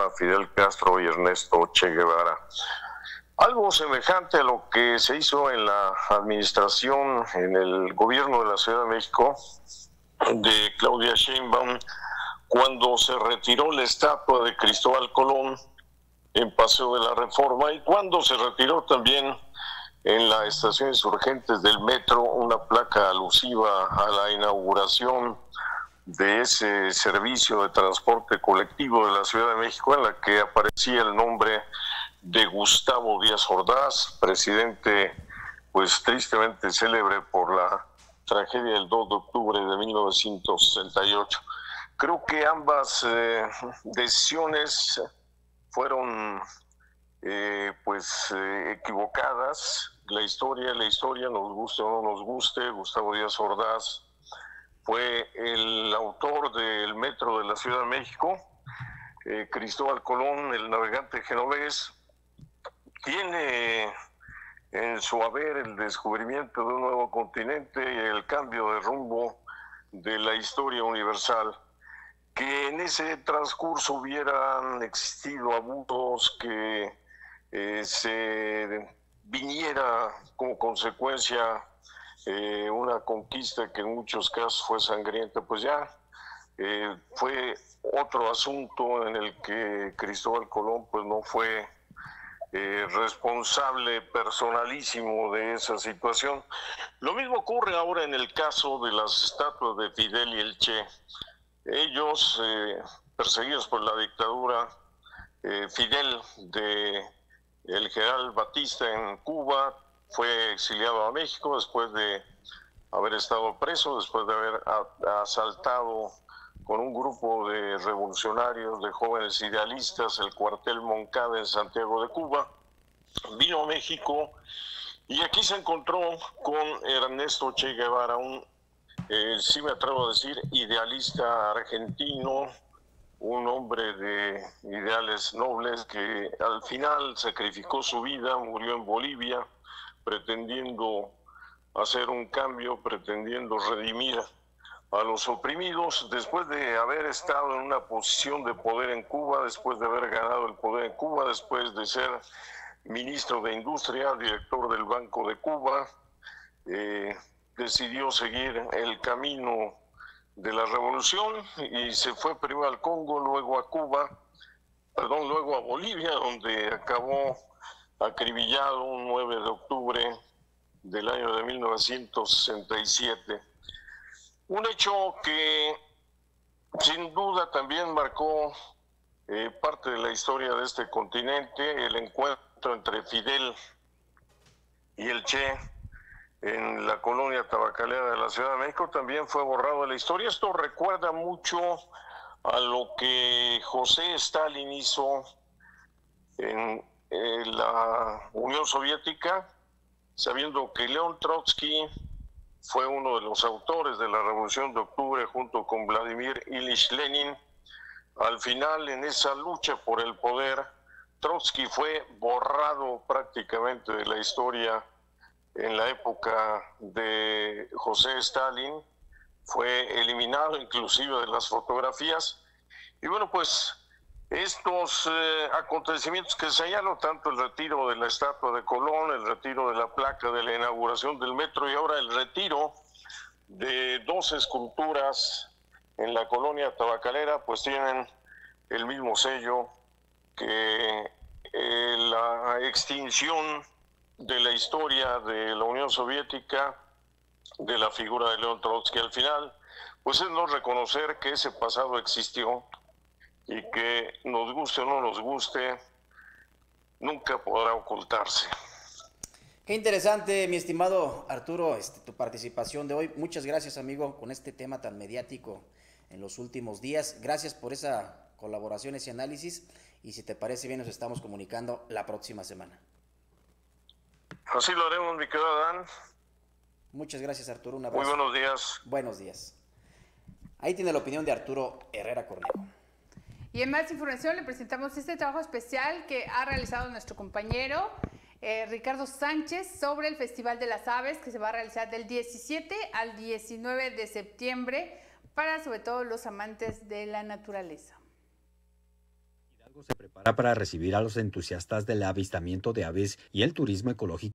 a Fidel Castro y Ernesto Che Guevara. Algo semejante a lo que se hizo en la administración, en el gobierno de la Ciudad de México, de Claudia Sheinbaum, cuando se retiró la estatua de Cristóbal Colón en Paseo de la Reforma, y cuando se retiró también en la estación Insurgentes del metro una placa alusiva a la inauguración de ese servicio de transporte colectivo de la Ciudad de México, en la que aparecía el nombre de Gustavo Díaz Ordaz, presidente pues tristemente célebre por la tragedia del 2 de octubre de 1968. Creo que ambas decisiones fueron equivocadas. La historia, nos guste o no nos guste, Gustavo Díaz Ordaz fue el autor del metro de la Ciudad de México. Cristóbal Colón, el navegante genovés, tiene en su haber el descubrimiento de un nuevo continente y el cambio de rumbo de la historia universal. Que en ese transcurso hubieran existido abusos, que se viniera como consecuencia una conquista que en muchos casos fue sangrienta, pues ya fue otro asunto en el que Cristóbal Colón pues no fue responsable personalísimo de esa situación. Lo mismo ocurre ahora en el caso de las estatuas de Fidel y el Che. Ellos, perseguidos por la dictadura, Fidel el general Batista en Cuba, fue exiliado a México después de haber estado preso, después de haber asaltado con un grupo de revolucionarios, de jóvenes idealistas, el cuartel Moncada en Santiago de Cuba. Vino a México y aquí se encontró con Ernesto Che Guevara, sí me atrevo a decir, idealista argentino, un hombre de ideales nobles que al final sacrificó su vida, murió en Bolivia, pretendiendo hacer un cambio, pretendiendo redimir a los oprimidos, después de haber estado en una posición de poder en Cuba, después de haber ganado el poder en Cuba, después de ser ministro de Industria, director del Banco de Cuba, decidió seguir el camino de la revolución y se fue primero al Congo, luego a luego a Bolivia, donde acabó acribillado un 9 de octubre del año de 1967. Un hecho que sin duda también marcó parte de la historia de este continente, el encuentro entre Fidel y el Che en la colonia tabacalera de la Ciudad de México, también fue borrado de la historia. Esto recuerda mucho a lo que José Stalin hizo en la Unión Soviética, sabiendo que León Trotsky fue uno de los autores de la Revolución de Octubre junto con Vladimir Ilich Lenin. Al final, en esa lucha por el poder, Trotsky fue borrado prácticamente de la historia. En la época de José Stalin fue eliminado inclusive de las fotografías. Y bueno, pues estos acontecimientos que señalo, tanto el retiro de la estatua de Colón, el retiro de la placa de la inauguración del metro y ahora el retiro de 2 esculturas en la colonia tabacalera, pues tienen el mismo sello que la extinción de la historia de la Unión Soviética, de la figura de León Trotsky. Al final, pues es no reconocer que ese pasado existió y que nos guste o no nos guste, nunca podrá ocultarse. Qué interesante, mi estimado Arturo, tu participación de hoy. Muchas gracias, amigo, con este tema tan mediático en los últimos días. Gracias por esa colaboración, ese análisis, y si te parece bien nos estamos comunicando la próxima semana. Así lo haremos, mi querido Adán. Muchas gracias, Arturo. Un abrazo. Muy buenos días. Buenos días. Ahí tiene la opinión de Arturo Herrera Cornejo. Y en más información le presentamos este trabajo especial que ha realizado nuestro compañero Ricardo Sánchez sobre el Festival de las Aves, que se va a realizar del 17 al 19 de septiembre para sobre todo los amantes de la naturaleza. Se prepara para recibir a los entusiastas del avistamiento de aves y el turismo ecológico.